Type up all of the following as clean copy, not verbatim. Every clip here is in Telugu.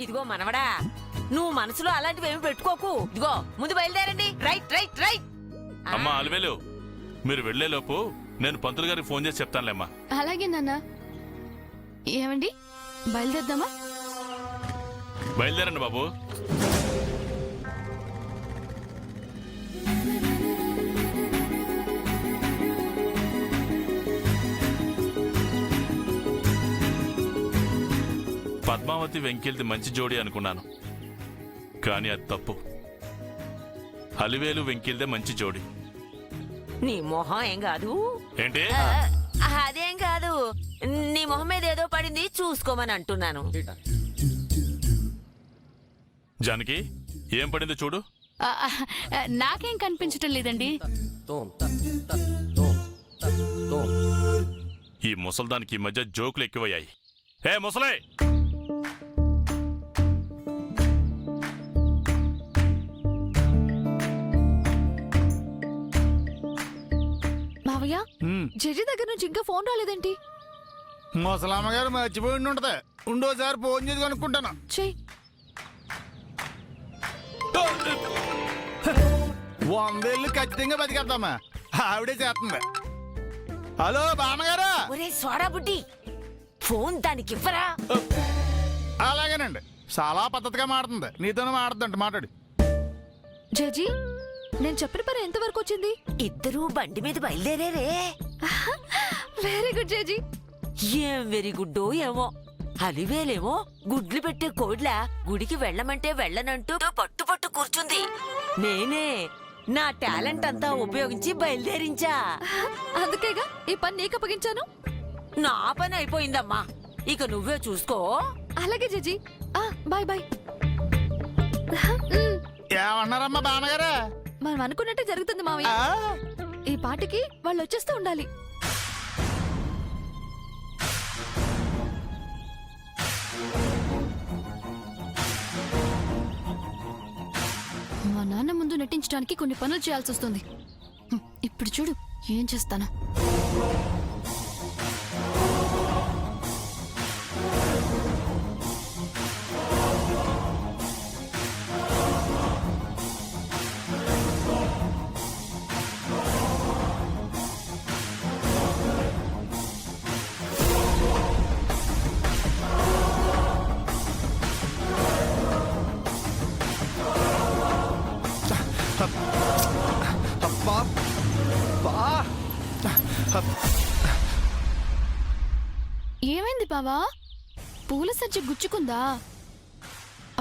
ఇదిగో మనవడా, నువ్వు మనసులో అలాంటివేమి పెట్టుకోకు. ఇదిగో ముందు బయలుదేరండి. Right right right. అమ్మా అలివేలు, మీరు వెళ్లేలోపు నేను పంతులు గారికి ఫోన్ చేసి చెప్తానులేమ్మా. అలాగే నాన్న. ఏమండి, బయలుదేరదామా? బయలుదేరండి బాబు. పద్మావతి వెంకిల్ది మంచి జోడి అనుకున్నాను, కానీ అది తప్పు. అలివేలు వెంకిల్దే మంచి జోడి. నీ మొహం ఏం కాదు. ఏంటి? అదేం కాదు, నీ మొహం మీద ఏదో పడింది చూసుకోమని అంటున్నాను. జానకి, ఏం పడిందో చూడు. నాకేం కనిపించటం లేదండి. ఈ ముసల్దానికి ఈ మధ్య జోకులు ఎక్కువయ్యాయి. ఏ ముసలే, మావయ్య, జడ్జి దగ్గర నుంచి ఇంకా ఫోన్ రాలేదేంటి? ముసలామ్మ గారు మర్చిపోయి ఉంటది. ఉండోసారి ఫోన్ చేసి కనుక్కుంటాను. చెయ్యి. 100 ఏళ్ళు ఖచ్చితంగా బతికేద్దామా, ఆవిడే చేస్తుంది. హలో బామ్మగారు. ఒరే సోడా బుడ్డి, ఫోన్ దానికి ఇవ్వరా. అలాగేనండి, చాలా పద్ధతిగా మాడుతుంది. నీతోనే మాడుతుంట, మాట్లాడు. జడ్జి, నేను చెప్పిన పని ఎంతవరకు వచ్చింది? ఇద్దరూ బండి మీద బయలుదేరే. Very good judge. ఏం వెరీ గుడ్డో ఏమో. అలివేలేమో గుడ్లు పెట్టే కోడ్లా గుడికి వెళ్ళమంటే వెళ్ళనంటూ పట్టు పట్టు కూర్చుంది. నేనే నా టాలెంట్ అంతా ఉపయోగించి బయలుదేరించా. అందుకేగా ఈ పని నీకు అప్పగించాను. నా పని అయిపోయిందమ్మా, ఇక నువ్వే చూసుకో. అలాగే జడ్జి. Bye bye. ఏమన్నారమ్మా బామ్మగారు? మనం అనుకున్నట్టే జరుగుతుంది మావయ్య. ఈ పాటికి వాళ్ళు వచ్చేస్తూ ఉండాలి. మా నాన్న ముందు నటించడానికి కొన్ని పనులు చేయాల్సి వస్తుంది. ఇప్పుడు చూడు ఏం చేస్తాను. ఏమైంది బావా? పూల సజ్జ గుచ్చుకుందా?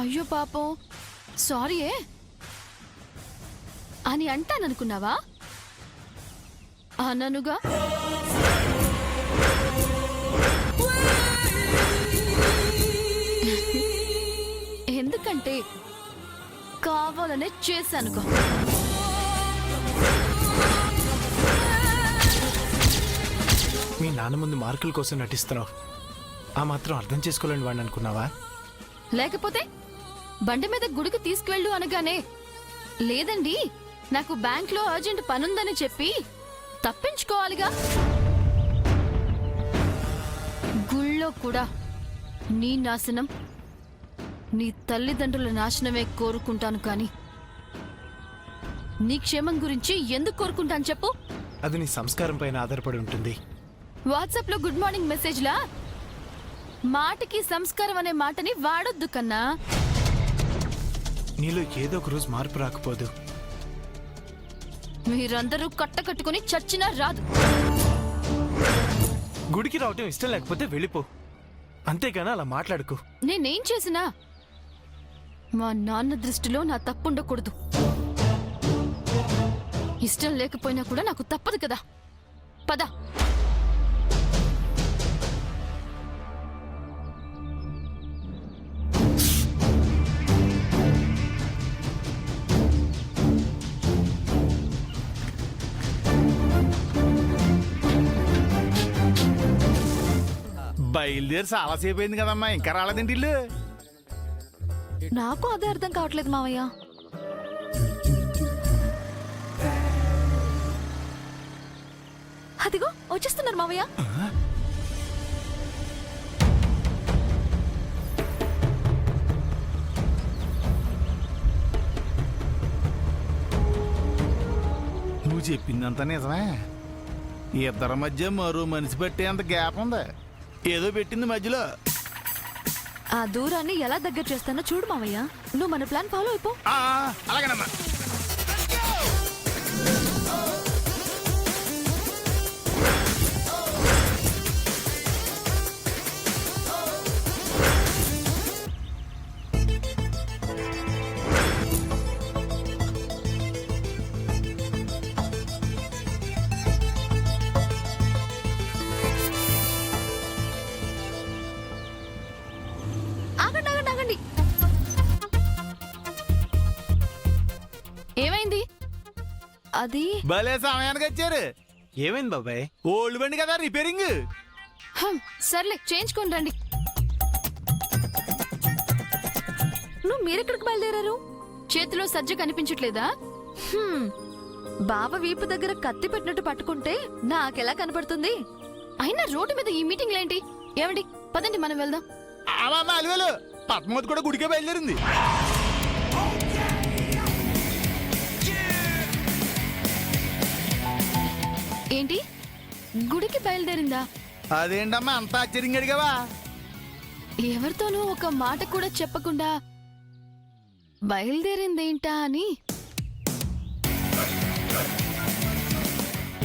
అయ్యో పాపం, సారీయే అని అంటాననుకున్నావా? అననుగా. ఎందుకంటే కావాలనే చేశానుగా. మీ నాన్న ముందు మార్కుల కోసం నటిస్తున్నావు, ఆ మాత్రం అర్థం చేసుకోలేని వాడిని అనుకున్నావా? లేకపోతే బండి మీద గుడికి తీసుకువెళ్ళు అనగానే లేదండి నాకు బ్యాంక్లో అర్జెంట్ పనుందని చెప్పి తప్పించుకోవాలిగా. గుళ్ళో కూడా నీ నాశనం, నీ తల్లిదండ్రుల నాశనమే కోరుకుంటాను, కానీ నీ క్షేమం గురించి ఎందుకు కోరుకుంటాను చెప్పు? అది నీ సంస్కారం పైన ఆధారపడి ఉంటుంది. వాట్సాప్ లో గుడ్ మార్నింగ్ మెసేజ్లా మాటకి సంస్కారం అనే మాటని వాడొద్దు కన్నా. నీలో ఏదో ఒక రోజు మార్పు రాకపోదు. మీరందరూ కట్టకట్టుకుని చచ్చినా రాదు. గుడికి రావటం ఇష్టం లేకపోతే వెళ్ళిపో, అంతేగాని అలా మాట్లాడుకో. నేనేం చేసినా మా నాన్న దృష్టిలో నా తప్పుండకూడదు. ఇష్టం లేకపోయినా కూడా నాకు తప్పదు కదా. పద. బయలుదేరి చాలాసేపు అయింది కదమ్మా, ఇంకా రాలేదేంటి ఇల్లు? నాకు అదే అర్థం కావట్లేదు మావయ్య. అదిగో వచ్చేస్తున్నారు మావయ్య. నువ్వు చెప్పిందంతా నిజమే. ఇద్దరి మధ్య మరో మనిషి పెట్టేంత గ్యాప్ ఉంది. ఏదో పెట్టింది మధ్యలో. ఆ దూరాన్ని ఎలా దగ్గర చేస్తానో చూడు మావయ్య. నువ్వు మన ప్లాన్ ఫాలో అయిపో. అలాగేనమ్మా. ఆగండి ఆగండి ఆగండి. ఏమైంది? అది భలే సమయానికి వచ్చారు. ఏమైంది బాబాయ్? ఓల్డ్ బండి కదా, రిపేరింగ్. సర్లే చేయించుకొని రండి. నువ్వు మీరెక్కడికి బయలుదేరారు? చేతిలో సజ్జ కనిపించట్లేదా? బావ వీపు దగ్గర కత్తి పెట్టినట్టు పట్టుకుంటే నాకెలా కనపడుతుంది? అయినా రోడ్డు మీద ఈ మీటింగ్లు ఏంటి? ఏమండి పదండి మనం వెళ్దాం. అమ్మా అలివేలు, పద్మావతి కూడా గుడికే బయలుదేరింది. ఏంటి గుడికి బయలుదేరిందా? అదేంటమ్మా అంత ఆశ్చర్యంగా అడిగావా? ఎవరితోనూ ఒక మాట కూడా చెప్పకుండా బయలుదేరిందేంటా అని.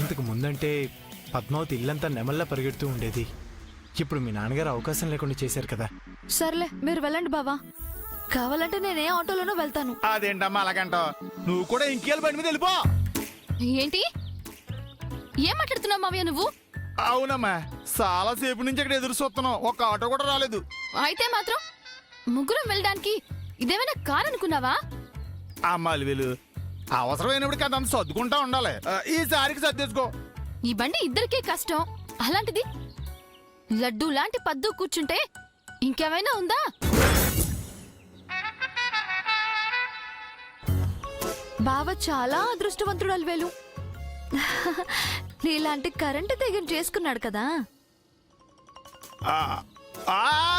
ఇంతకు ముందంటే పద్మావతి ఇల్లంతా నెమల్లా పరిగెడుతూ ఉండేది. ఇప్పుడు మీ నాన్నగారు అవకాశం లేకుండా చేశారు కదా. సర్లే మీరు వెళ్ళండి బావా. కావాలంటే నేనే ఆటోలోనూ వెళ్తాను. అదేంటమ్మా అలాగంటావు? నువ్వు కూడా ఇంకేళ్ళ బండి మీద వెళ్ళిపో. ఏంటి ఏం మాట్లాడుతున్నావు మావయ్య నువ్వు? అవునమ్మా, చాలా సేపు నుంచి ఇక్కడ ఎదురు చూస్తున్నాం, ఒక ఆటో కూడా రాలేదు. అయితే మాత్రం ముగ్గురం వెళ్ళడానికి ఇదేమైనా కారు అనుకున్నావా? అమ్మా అలివేలు, అవసరమైనప్పుడు కదా అంత సర్దుకుంటా ఉండాలి. ఈసారికి సర్దేసుకో. ఈ బండి ఇద్దరికే కష్టం, అలాంటిది లడ్డు లాంటి పద్దు కూర్చుంటే ఇంకేమైనా ఉందా? బావ చాలా అదృష్టవంతుడు అలివేలు. నీలాంటి కరెంటు తెగని చేసుకున్నాడు కదా.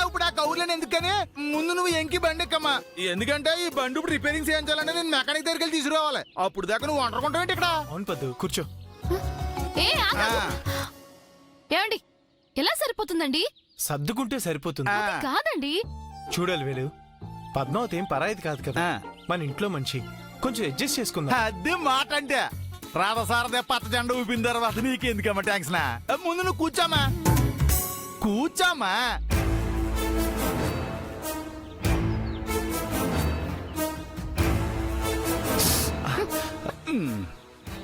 ఇప్పుడు ఆ కౌర్లని ఎందుకని ముందు నువ్వు ఎంకి బండి ఎక్కమ్మా. ఎందుకంటే ఈ బండి ఇప్పుడు రిపేరింగ్ చేయించాలంటే నేను మెకానిక్ దగ్గరికి వెళ్ళి తీసుకురావాలి. అప్పుడు దాకా నువ్వు వండుకుంటావేంటి ఇక్కడ? అవును పద్దు, కూర్చో. ఏ ఆగండి. ఏమండి ఎలా సరిపోతుందండి? సర్దుకుంటే సరిపోతుంది. కాదండి, చూడాలి వేలు, పద్మావతి ఏం పరాయిది కాదు కదా, మన ఇంట్లో మనిషి. కొంచెం అడ్జస్ట్ చేసుకుందాం. అది మాట అంటే రాధసారదే పచ్చ జెండా ఊపిన తర్వాత నీకెందుకమ్మా ట్యాంక్స్ నా. ముందు నువ్వు కూర్చోమ్మా, కూర్చోమ్మా.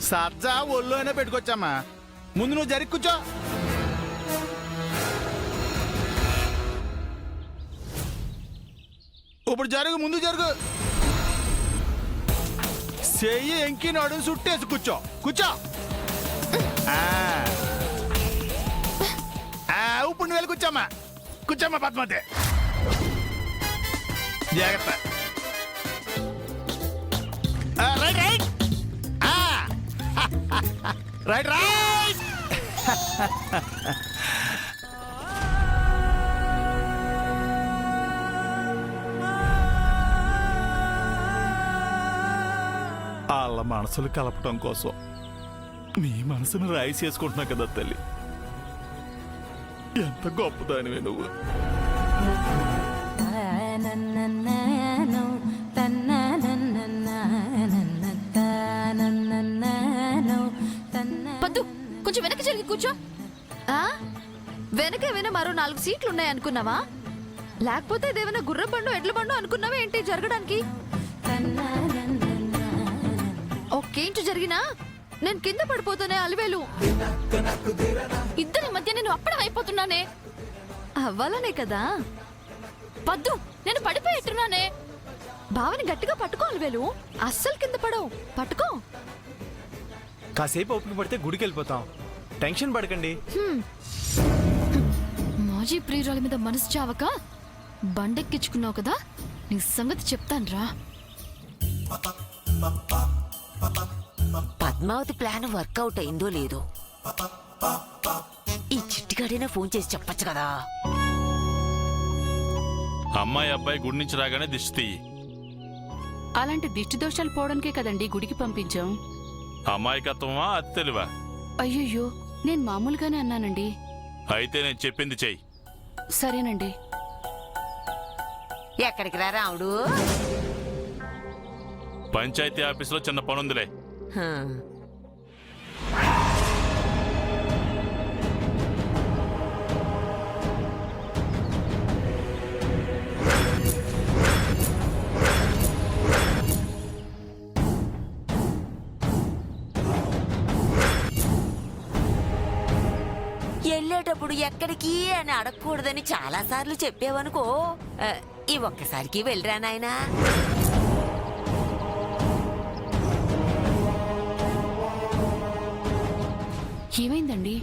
సజ్జా ఒళ్ళు అయినా పెట్టుకొచ్చామ్మా. ముందు నువ్వు జరిగి కూర్చో. ఇప్పుడు జరుగు, ముందు జరుగు. చెయ్యి ఎంకి నడుము చుట్టేసి కూర్చో, కూర్చో. ఇప్పుడు నువ్వు వెళ్ళి కూర్చోమ్మా, కూర్చోమ్మా పద్మావతి. జాగ్రత్త. Right right right right. వాళ్ళ మనసులు కలపటం కోసం నీ మనసును రాయి చేసుకుంటున్నావు కదా తల్లి. ఎంత గొప్పదానివే నువ్వు. పద్దు కొంచెం వెనక్కి జరిగి కూర్చో. వెనక ఏమైనా మరో 4 సీట్లు ఉన్నాయనుకున్నావా? లేకపోతే ఇదేమైనా గుర్ర బండు ఎడ్ల బండు అనుకున్నావా ఏంటి జరగడానికి? ఒక్కేంటి జరిగినా నేను కింద పడిపోతానే అలివేలు. ఇద్దరి మధ్య నేను అప్పడం అయిపోతున్నానే. అవ్వాలనే కదా. పద్దు నేను పడిపోయేట్టున్నానే. బావని గట్టిగా పట్టుకో అలివేలు, అస్సలు కింద పడవు. పట్టుకో. కాసేపు ఓపిక పడితే గుడికి వెళ్ళిపోతాం. టెన్షన్ పడకండి. మాజీ ప్రియురాల మీద మనసు చావక బండెక్కించుకున్నావు కదా, నీ సంగతి చెప్తాన్రా. పద్మావతి ప్లాన్ వర్కౌట్ అయిందో లేదో ఈ చిట్టిగాడైనా ఫోన్ చేసి చెప్పచ్చు కదా. అమ్మాయి అబ్బాయి గుడి నుంచి రాగానే దిష్టి తీయి. అలాంటి దిష్టి దోషాలు పోవడానికే కదండి గుడికి పంపించాం. అమాయకత్వమా అతి తెలివా? అయ్యయ్యో నేను మామూలుగానే అన్నానండి. అయితే నేను చెప్పింది చెయ్యి. సరేనండి. ఎక్కడికి రా రాముడు? పంచాయతీ ఆఫీసులో చిన్న పనుందిలే. హ్మ్. వెళ్ళేటప్పుడు ఎక్కడికి అని అడగకూడదని చాలా సార్లు చెప్పావనుకో. ఈ ఒక్కసారికి వెళ్ళరా నాయనా. ఏమైందండి?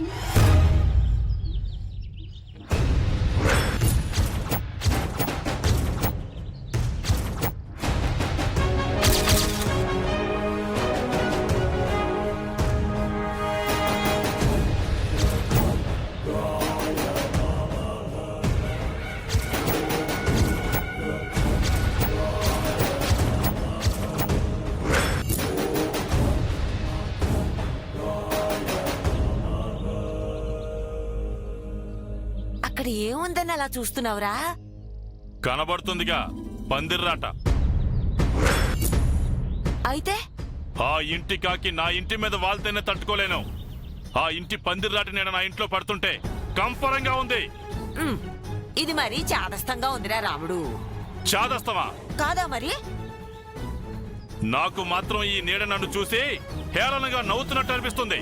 అక్కడ ఏముందని అలా చూస్తున్నావురా? కనబడుతుందిగా, పందిర్రాట. అయితే ఆ ఇంటి కాకి నా ఇంటి మీద వాళ్తేనే తట్టుకోలేను. ఆ ఇంటి పందిర్రాట నేను నా ఇంట్లో పడుతుంటే కంపరంగా ఉంది. ఉమ్, ఇది మరీ చాదస్తంగా ఉందిరా రాముడు. చాదస్తమా? కాదా మరి? నాకు మాత్రం ఈ నీడ నన్ను చూసి హేళనగా నవ్వుతున్నట్టు అనిపిస్తుంది.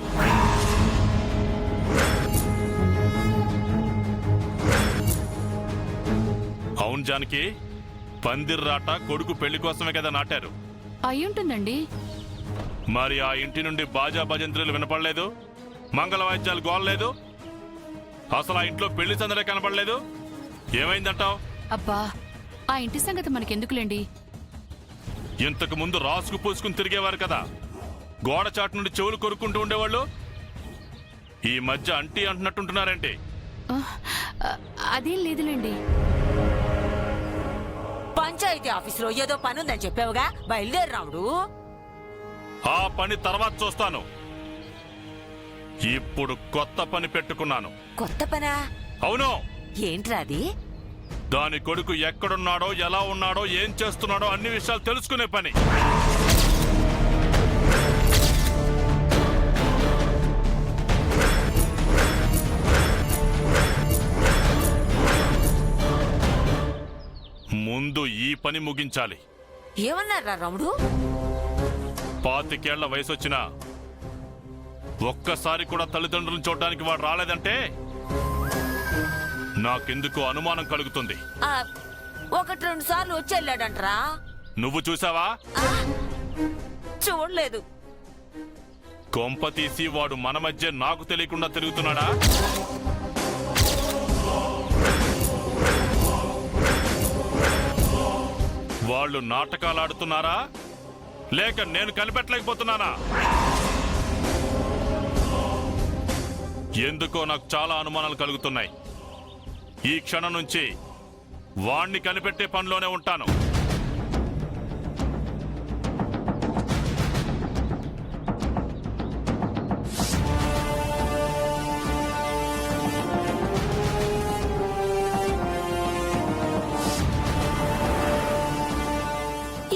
అవును జానకి, పందిర్రాట కొడుకు పెళ్లి కోసమే కదా నాటారు. అయ్యుంటుందండి. మరి ఆ ఇంటి నుండి బాజా భజంత్రులు వినపడలేదు, మంగళ వాయిద్యాలు గోల్లేదు, అసలు ఆ ఇంట్లో పెళ్లి సందడే కనపడలేదు. ఏమైందంటావు? అబ్బా ఆ ఇంటి సంగతి మనకెందుకులేండి. ఇంతకు ముందు రాసుకు పూసుకుని తిరిగేవారు కదా, గోడ చాటు నుండి చెవులు కొరుక్కుంటూ ఉండేవాళ్ళు. ఈ మధ్య అంటీ అంటున్నట్టుంటున్నారేంటి? ఆ, అదేం లేదులేండి. పంచాయతీ ఆఫీసులో ఏదో పనుందని చెప్పావుగా, బయలుదేరు రాముడు. ఆ పని తర్వాత చూస్తాను. ఇప్పుడు కొత్త పని పెట్టుకున్నాను. కొత్త పనా? అవును. ఏంట్రా అది? దాని కొడుకు ఎక్కడున్నాడో, ఎలా ఉన్నాడో, ఏం చేస్తున్నాడో అన్ని విషయాలు తెలుసుకునే పని. ముందు ఈ పని ముగించాలి. ఏమన్నారా రాముడు? 25 ఏళ్ల వయసొచ్చినా ఒక్కసారి కూడా తల్లిదండ్రులను చూడడానికి వాడు రాలేదంటే నాకెందుకు అనుమానం కలుగుతుంది. 1-2 సార్లు వచ్చి వెళ్ళాడంటరా. నువ్వు చూసావా? చూడలేదు. కొంప తీసి వాడు మన మధ్య నాకు తెలియకుండా తిరుగుతున్నాడా? వాళ్ళు నాటకాలు ఆడుతున్నారా, లేక నేను కనిపెట్టలేకపోతున్నానా? ఎందుకో నాకు చాలా అనుమానాలు కలుగుతున్నాయి. ఈ క్షణం నుంచి వాణ్ణి కనిపెట్టే పనిలోనే ఉంటాను.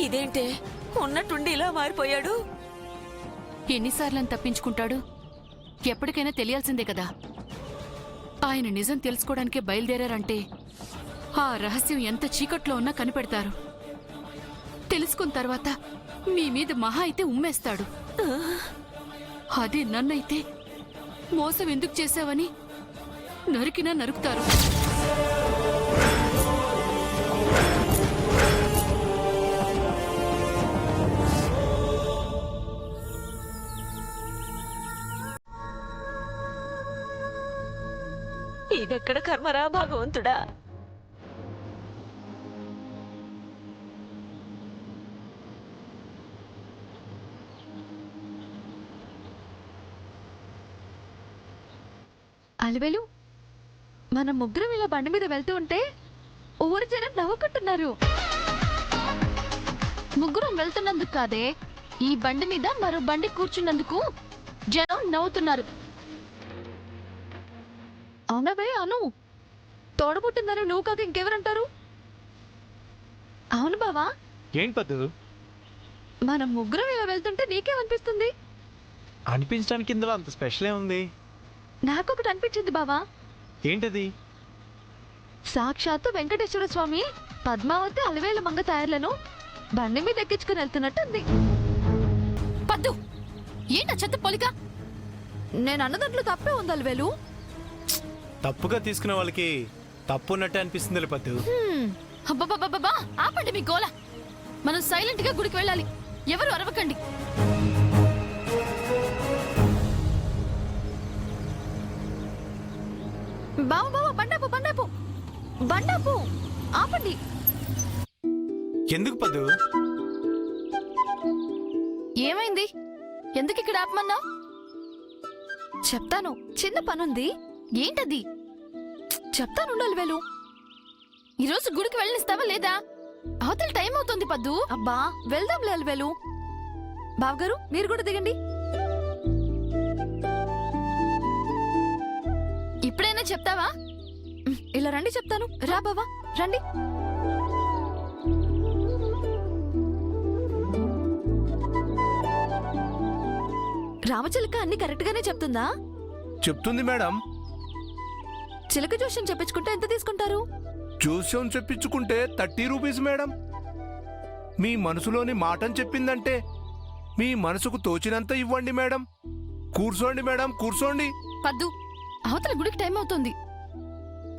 ఇదేంటే ఉన్నట్టుండి ఇలా మారిపోయాడు? ఎన్నిసార్లని తప్పించుకుంటాడు? ఎప్పటికైనా తెలియాల్సిందే కదా. ఆయన నిజం తెలుసుకోవడానికే బయలుదేరారంటే ఆ రహస్యం ఎంత చీకట్లో ఉన్నా కనిపెడతారు. తెలుసుకున్న తర్వాత మీ మీద మహా అయితే ఉమ్మేస్తాడు. అదే నన్నైతే మోసం ఎందుకు చేశావని నరికినా నరుకుతారు. ఇదెక్కడ కర్మరా భగవంతుడా? అలివేలు, మన ముగ్గురం ఇలా బండి మీద వెళ్తూ ఉంటే ఊరి జనం నవ్వుకుంటున్నారు. ముగ్గురం వెళ్తున్నందుకు కాదే, ఈ బండి మీద మరో బండి కూర్చున్నందుకు జనం నవ్వుతున్నారు. అవునవే అను, తోడబుట్టిందని నువ్వు కాక ఇంకెవరంటారు? అవును బావా, ఏంటి పద్దు? మనం ముగ్గురం ఇలా వెళ్తుంటే నీకేమనిపిస్తుంది? అనిపించడానికి ఇందులో అంత స్పెషల్ ఏముంది? నాకొకటి అనిపించింది బావా. ఏంటది? సాక్షాత్తు వెంకటేశ్వర స్వామి పద్మావతి అలవేల మంగ తయారులను బండి మీద ఎక్కించుకుని వెళ్తున్నట్టుంది. పద్దు, ఏంటా చెత్త పోలిక? నేను అన్న దాంట్లో తప్పే ఉంది అలవేలు. తప్పుగా తీసుకునే వాళ్ళకి తప్పు ఉన్నట్టే అనిపిస్తుంది పద్దు. అబ్బబ్బబ్బబ్బా, ఆపండి మీ గోల. మనం సైలెంట్ గా గుడికి వెళ్ళాలి. ఎవరు అరవకండి. బావ బావ, బండాపు బండాపు బండాపు, ఆపండి. ఎందుకు పద్దు? ఏమైంది? ఎందుకు ఇక్కడ ఆపమన్నావు? చెప్తాను, చిన్న పనుంది. ఏంటది? చెప్తాను అలవేలు. ఈరోజు గుడికి వెళ్ళనిస్తావా లేదా? అవతల టైం అవుతుంది పద్దు. అబ్బా వెళ్దాంలే అలవేలు. బావగారు మీరు కూడా దిగండి. ఇప్పుడైనా చెప్తావా? ఇలా రండి, చెప్తాను. రా బావా, రండి. రామచిలక అన్ని కరెక్ట్ గానే చెప్తుందా? చెప్తుంది మేడం. చిలక జోష్యం చెప్పించుకుంటే ఎంత తీసుకుంటారు? జోస్యం చెప్పించుకుంటే 30 రూపీస్ మేడం. మీ మనసులోని మాటని చెప్పిందంటే మీ మనసుకు తోచినంత ఇవ్వండి మేడం. కూర్చోండి మేడం, కూర్చోండి. పద్దు, అవతల గుడికి టైం అవుతుంది.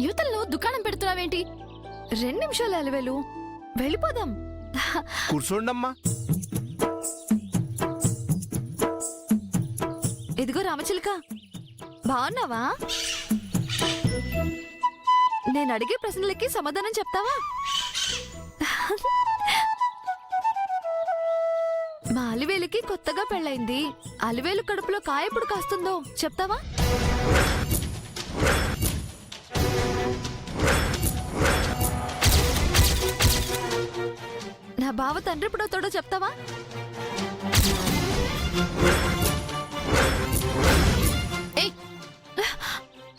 యువతల్లో దుకాణం పెడుతున్నావేంటి? 2 నిమిషాలు అలవేలు, వెళ్ళిపోదాం. కూర్చోండమ్మా. ఇదిగో రామచిలక, బాగున్నావా? నేను అడిగే ప్రశ్నలకి సమాధానం చెప్తావా? మా అలివేలుకి కొత్తగా పెళ్ళైంది. అలివేలు కడుపులో కాయ ఎప్పుడు కాస్తుందో చెప్తావా? నా బావ తండ్రి ఎప్పుడవుతాడో చెప్తావా? ఏయ్,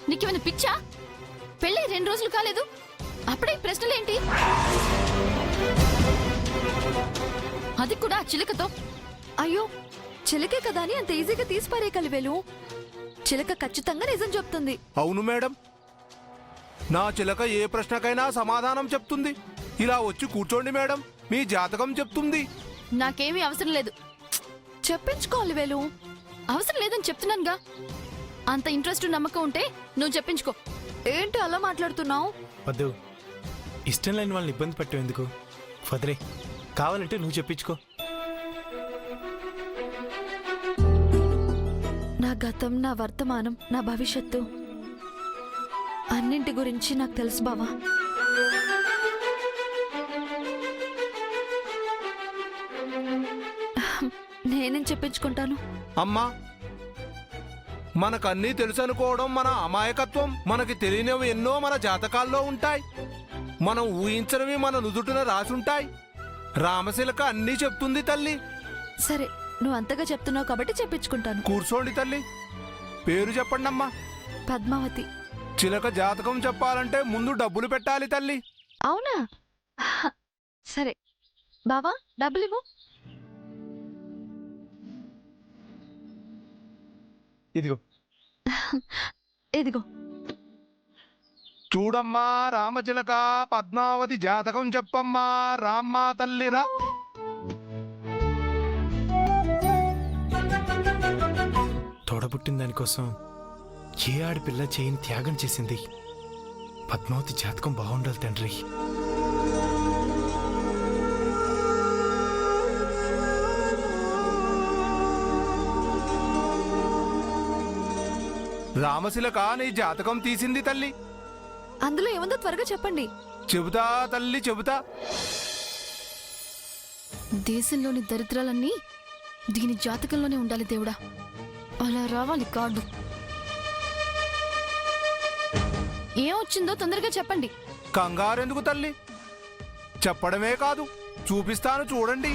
నీకేమైనా పిచ్చా? పెళ్ళి 2 రోజులు కాలేదు, అప్పుడే ఈ ప్రశ్నలేంటి? అది కూడా ఆ చిలుకతో. అయ్యో, చిలకే కదా అని అంత ఈజీగా తీసిపారే కలివేలు. చిలక ఖచ్చితంగా నిజం చెప్తుంది. అవును మేడం, నా చిలక ఏ ప్రశ్నకైనా సమాధానం చెప్తుంది. ఇలా వచ్చి కూర్చోండి మేడం, మీ జాతకం చెప్తుంది. నాకేమీ అవసరం లేదు. చెప్పించుకో అలివేలు. అవసరం లేదని చెప్తున్నానుగా. అంత ఇంట్రెస్ట్ నమ్మకం ఉంటే నువ్వు చెప్పించుకో. ఏంటి అలా మాట్లాడుతున్నావు? పద్దు, ఇష్టం లేని వాళ్ళని ఇబ్బంది పెట్టు ఎందుకు? వదిలే, కావాలంటే నువ్వు చెప్పించుకో. నా గతం, నా వర్తమానం, నా భవిష్యత్తు అన్నింటి గురించి నాకు తెలుసు బావా. నేనేం చెప్పించుకుంటాను? అమ్మా, మనకన్నీ తెలుసు అనుకోవడం మన అమాయకత్వం. మనకి తెలియనివి ఎన్నో మన జాతకాల్లో ఉంటాయి. మనం ఊహించనివి మన నుదుటిన రాసుంటాయి. రామశిలక అన్నీ చెప్తుంది తల్లి. సరే, నువ్వు అంతగా చెప్తున్నావు కాబట్టి చెప్పించుకుంటాను. కూర్చోండి తల్లి. పేరు చెప్పండి అమ్మా. పద్మావతి. చిలక జాతకం చెప్పాలంటే ముందు డబ్బులు పెట్టాలి తల్లి. అవునా? సరే బావా, డబ్బులు ఇవ్వు. ఇదిగో. ఇదిగో. చూడమ్మా రామచిలక, పద్మావతి జాతకం చెప్పమ్మా. రామ్మా తల్లిరా. తోడబుట్టిన దానికోసం ఏ ఆడపిల్ల చేయని త్యాగం చేసింది. పద్మావతి జాతకం బాగుండాలి తండ్రి. రామశిలక నీ జాతకం తీసింది తల్లి. అందులో ఏముందో త్వరగా చెప్పండి. చెబుతా తల్లి, చెబుతా. దేశంలోని దరిద్రాలన్నీ దీని జాతకంలోనే ఉండాలి దేవుడా. అలా రావాలి కార్డు. ఏమొచ్చిందో తొందరగా చెప్పండి. కంగారెందుకు తల్లి, చెప్పడమే కాదు చూపిస్తాను చూడండి.